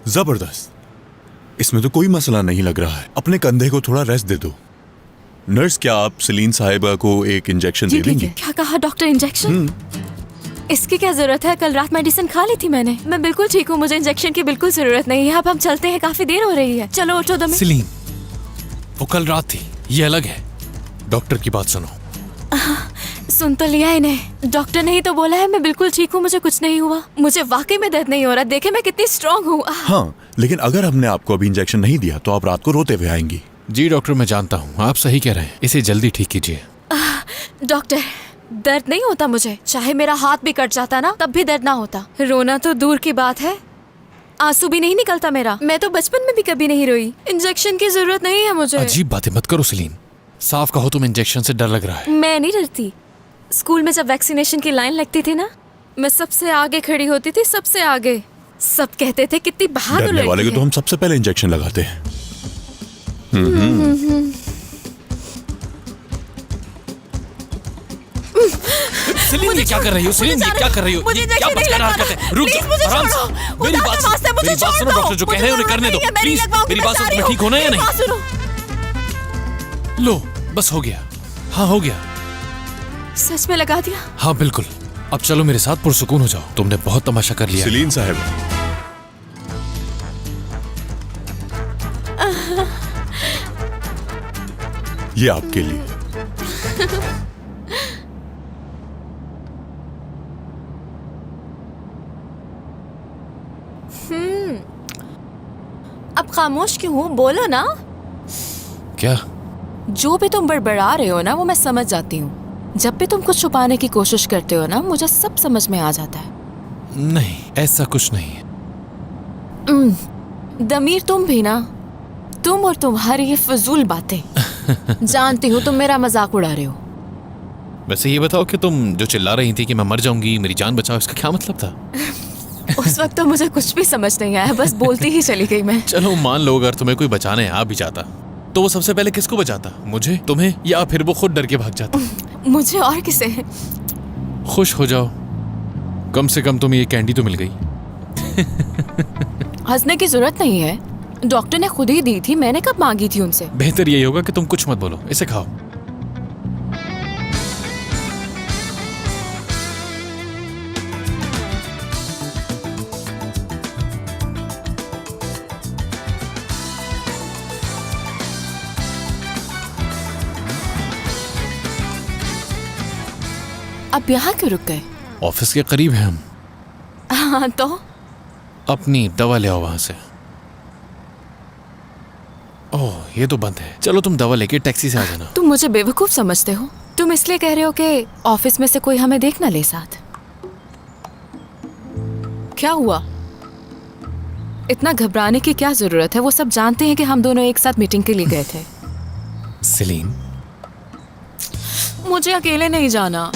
जबरदस्त, इसमें तो कोई मसला नहीं लग रहा है। अपने कंधे को थोड़ा रेस्ट दे दो। नर्स, क्या आप सलीन साहिबा को एक इंजेक्शन दे देंगी? क्या कहा डॉक्टर? इंजेक्शन? इसकी क्या जरूरत है? कल रात मेडिसिन खा ली थी मैंने। मैं बिल्कुल ठीक हूँ, मुझे इंजेक्शन की बिल्कुल जरूरत नहीं है। अब हम चलते हैं, काफी देर हो रही है। चलो उठो दमे। सलीन, वो कल रात थी, ये अलग है। डॉक्टर की बात सुनो। सुन तो लिया इन्हें, डॉक्टर ने ही तो बोला है मैं बिल्कुल ठीक हूँ, मुझे कुछ नहीं हुआ। मुझे वाकई में दर्द नहीं हो रहा। देखे मैं कितनी स्ट्रांग हूँ। हाँ, लेकिन अगर हमने आपको अभी इंजेक्शन नहीं दिया तो आप रात को रोते हुए आएंगी। जी डॉक्टर, मैं जानता हूँ, आप सही कह रहे हैं। इसे जल्दी ठीक कीजिए। डॉक्टर, दर्द नहीं होता मुझे। चाहे मेरा हाथ भी कट जाता ना, तब भी दर्द ना होता। रोना तो दूर की बात है, आंसू भी नहीं निकलता मेरा। मैं तो बचपन में भी कभी नहीं रोई। इंजेक्शन की जरूरत नहीं है मुझे। अजीब बातें मत करो सलीन, साफ कहो तुम इंजेक्शन से डर लग रहा है। मैं नहीं डरती। स्कूल में जब वैक्सीनेशन की लाइन लगती थी ना, मैं सबसे आगे खड़ी होती थी, सबसे आगे। सब कहते थे कितनी बहादुर डरने वाले को लड़की तो है। हम सबसे पहले इंजेक्शन लगाते हैं। सलीन, ये क्या कर रही हो? सलीन, ये क्या कर रही हो? मुझे ये क्या इंजेक्शन नहीं बचकाना लगवाना। हरकत है? रुक प्लीज जाओ, मुझे आराम से। छोड़ो। मेरी उदास बात आवाज से मुझे मेरी बात छोड़ सुनो दो। डॉक्टर, जो कह मुझे रहे हैं उन्हें जरूरत करने दो नहीं है, मैं नहीं प्लीज। लगवाऊंगी, मेरी मैं बात बता सुनो, रही तुम्हें ठीक होना है या मेरी नहीं? बात सुनो। लो, बस हो गया। हाँ, हो गया। सच में लगा दिया? हाँ बिल्कुल। अब चलो मेरे साथ पुरसुकून हो जाओ। तुमने बहुत तमाशा कर लिया। सलीन साहब, ये आपके लिए। अब खामोश क्यों हो? बोलो ना। क्या? जो भी तुम बड़बड़ा रहे हो ना, वो मैं समझ जाती हूँ। जब भी तुम कुछ छुपाने की कोशिश करते हो ना, मुझे सब समझ में आ जाता है। नहीं, ऐसा कुछ नहीं है। दमीर तुम भी ना, तुम और तुम्हारी ये फजूल बातें। जानती हूँ तुम मेरा मजाक उड़ा रहे हो। वैसे ये बताओ कि तुम जो चिल्ला रही थी कि मैं मर जाऊंगी, मेरी जान बचाओ, इसका क्या मतलब था? उस वक्त तो मुझे कुछ भी समझ नहीं आया, बस बोलती ही चली गई मैं। चलो मान लो अगर तुम्हें कोई बचाने आ भी जाता तो वो सबसे पहले किसको बचाता? मुझे, तुम्हें, या फिर वो खुद डर के भाग जाता? मुझे और किसे? खुश हो जाओ, कम से कम तुम्हें ये कैंडी तो मिल गई। हंसने की जरूरत नहीं है, डॉक्टर ने खुद ही दी थी, मैंने कब मांगी थी उनसे। बेहतर यही होगा कि तुम कुछ मत बोलो, इसे खाओ। अब यहाँ क्यों रुक गए? ऑफिस के करीब है हम। हाँ तो अपनी दवा ले आओ वहां से। ओह, ये तो बंद है। चलो तुम दवा लेके टैक्सी से आ जाना। तुम मुझे बेवकूफ समझते हो? तुम इसलिए कह रहे हो कि ऑफिस में से कोई हमें देख ना ले साथ? क्या हुआ? इतना घबराने की क्या जरूरत है? वो सब जानते हैं कि हम दोनों एक साथ मीटिंग के लिए गए थे। सलीन, मुझे अकेले नहीं जाना।